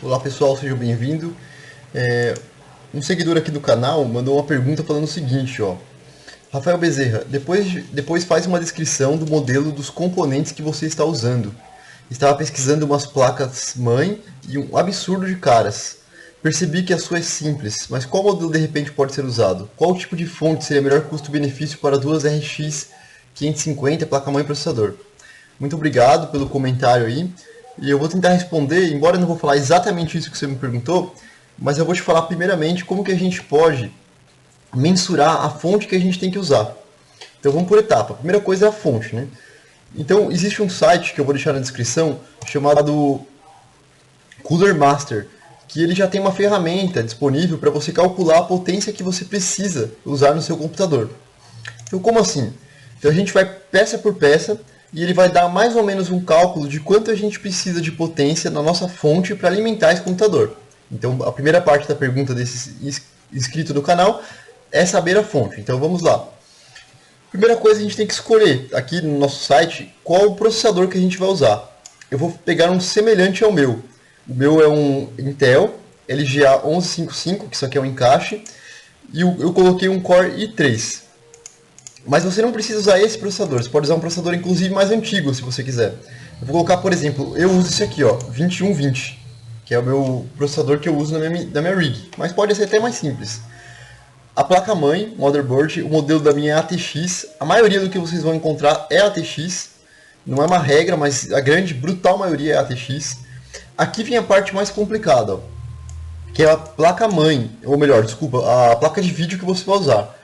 Olá pessoal, seja bem-vindo. Um seguidor aqui do canal mandou uma pergunta falando o seguinte, ó. Rafael Bezerra, depois faz uma descrição do modelo dos componentes que você está usando. Estava pesquisando umas placas mãe e um absurdo de caras. Percebi que a sua é simples, mas qual modelo de repente pode ser usado? Qual tipo de fonte seria melhor custo-benefício para duas RX 550 placa-mãe e processador? Muito obrigado pelo comentário aí. E eu vou tentar responder, embora eu não vou falar exatamente isso que você me perguntou, mas eu vou te falar primeiramente como que a gente pode mensurar a fonte que a gente tem que usar. Então vamos por etapa. A primeira coisa é a fonte, né? Então existe um site que eu vou deixar na descrição chamado Cooler Master, que ele já tem uma ferramenta disponível para você calcular a potência que você precisa usar no seu computador. Então como assim? Então a gente vai peça por peça e ele vai dar mais ou menos um cálculo de quanto a gente precisa de potência na nossa fonte para alimentar esse computador. Então a primeira parte da pergunta desse inscrito no canal é saber a fonte. Então vamos lá. Primeira coisa, a gente tem que escolher aqui no nosso site qual o processador que a gente vai usar. Eu vou pegar um semelhante ao meu. O meu é um Intel LGA 1155, que isso aqui é um encaixe, e eu coloquei um Core i3. Mas você não precisa usar esse processador, você pode usar um processador inclusive mais antigo se você quiser. Eu vou colocar, por exemplo, eu uso esse aqui, ó, 2120, que é o meu processador que eu uso na minha rig, mas pode ser até mais simples. A placa-mãe, motherboard, o modelo da minha é ATX, a maioria do que vocês vão encontrar é ATX, não é uma regra, mas a grande, brutal maioria é ATX. Aqui vem a parte mais complicada, ó, que é a placa-mãe, ou melhor, desculpa, a placa de vídeo que você vai usar.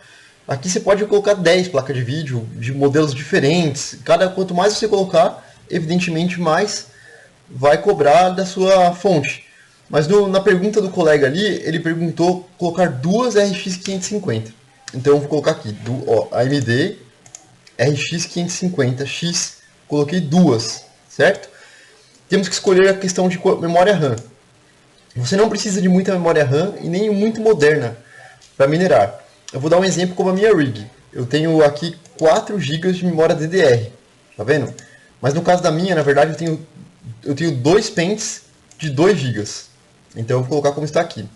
Aqui você pode colocar 10 placas de vídeo de modelos diferentes. Quanto mais você colocar, evidentemente mais vai cobrar da sua fonte. Mas na pergunta do colega ali, ele perguntou colocar duas RX 550. Então eu vou colocar aqui, AMD RX 550X, coloquei duas, certo? Temos que escolher a questão de memória RAM. Você não precisa de muita memória RAM e nem muito moderna para minerar. Eu vou dar um exemplo como a minha rig. Eu tenho aqui 4 GB de memória DDR, tá vendo? Mas no caso da minha, na verdade, eu tenho 2 pentes de 2 GB. Então eu vou colocar como está aqui.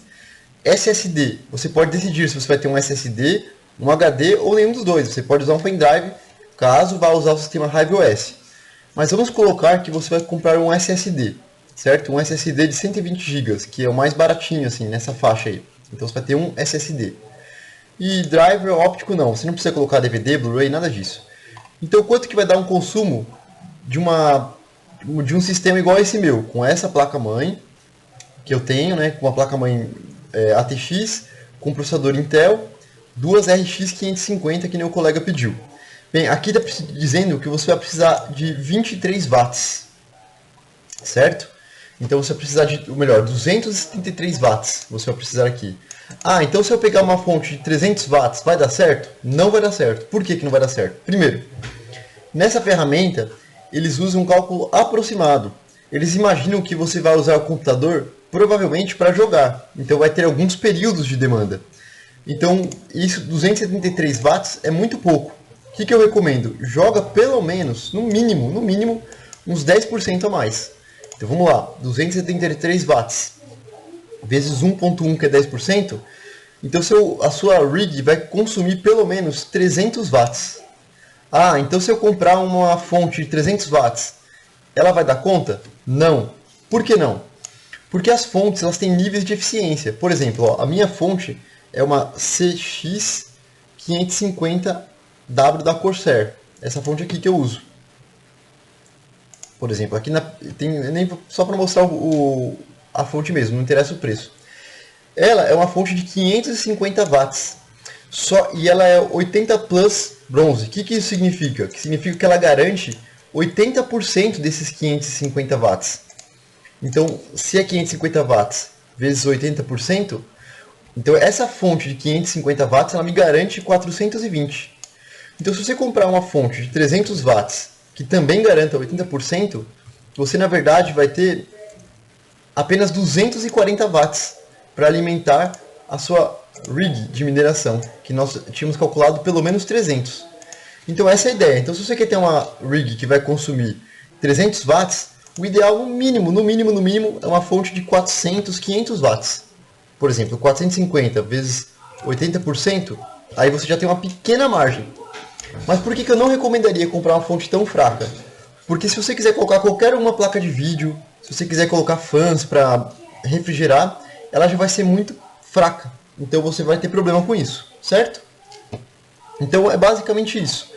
SSD, você pode decidir se você vai ter um SSD, um HD ou nenhum dos dois. Você pode usar um pendrive, caso vá usar o sistema HiveOS. Mas vamos colocar que você vai comprar um SSD, certo? Um SSD de 120 GB, que é o mais baratinho assim, nessa faixa aí. Então você vai ter um SSD. E driver óptico não, você não precisa colocar DVD, Blu-ray, nada disso. Então quanto que vai dar um consumo de um sistema igual a esse meu, com essa placa-mãe que eu tenho, né, com uma placa-mãe ATX, com processador Intel, duas RX 550 que nem o colega pediu. Bem, aqui está dizendo que você vai precisar de 23 watts, certo? Então você vai precisar de, ou melhor, 273 watts você vai precisar aqui. Ah, então se eu pegar uma fonte de 300 watts, vai dar certo? Não vai dar certo. Por que não vai dar certo? Primeiro, nessa ferramenta, eles usam um cálculo aproximado. Eles imaginam que você vai usar o computador provavelmente para jogar. Então vai ter alguns períodos de demanda. Então, isso, 273 watts é muito pouco. O que eu recomendo? Joga pelo menos, no mínimo, uns 10% a mais. Então vamos lá, 273 watts vezes 1.1, que é 10%, então a sua rig vai consumir pelo menos 300 watts. Ah, então se eu comprar uma fonte de 300 watts, ela vai dar conta? Não. Por que não? Porque as fontes elas têm níveis de eficiência. Por exemplo, ó, a minha fonte é uma CX550W da Corsair. Essa fonte aqui que eu uso. Por exemplo, aqui nem só para mostrar a fonte mesmo, não interessa o preço. Ela é uma fonte de 550 watts. E ela é 80 plus bronze. O que isso significa? Que significa que ela garante 80% desses 550 watts. Então, se é 550 watts vezes 80%, então essa fonte de 550 watts ela me garante 420. Então, se você comprar uma fonte de 300 watts que também garanta 80%, você na verdade vai ter apenas 240 watts para alimentar a sua rig de mineração, que nós tínhamos calculado pelo menos 300. Então essa é a ideia. Então se você quer ter uma rig que vai consumir 300 watts, O ideal, no mínimo, é uma fonte de 400, 500 watts. Por exemplo, 450 vezes 80%, aí você já tem uma pequena margem. Mas por que eu não recomendaria comprar uma fonte tão fraca? Porque se você quiser colocar qualquer uma placa de vídeo, se você quiser colocar fãs para refrigerar, ela já vai ser muito fraca. Então você vai ter problema com isso, certo? Então é basicamente isso.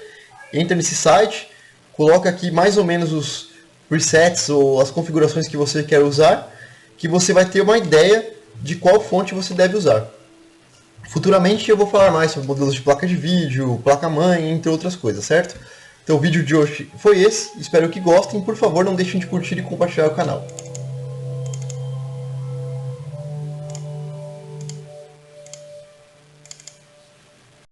Entra nesse site, coloca aqui mais ou menos os presets ou as configurações que você quer usar, que você vai ter uma ideia de qual fonte você deve usar. Futuramente eu vou falar mais sobre modelos de placa de vídeo, placa-mãe, entre outras coisas, certo? Então o vídeo de hoje foi esse, espero que gostem. Por favor, não deixem de curtir e compartilhar o canal.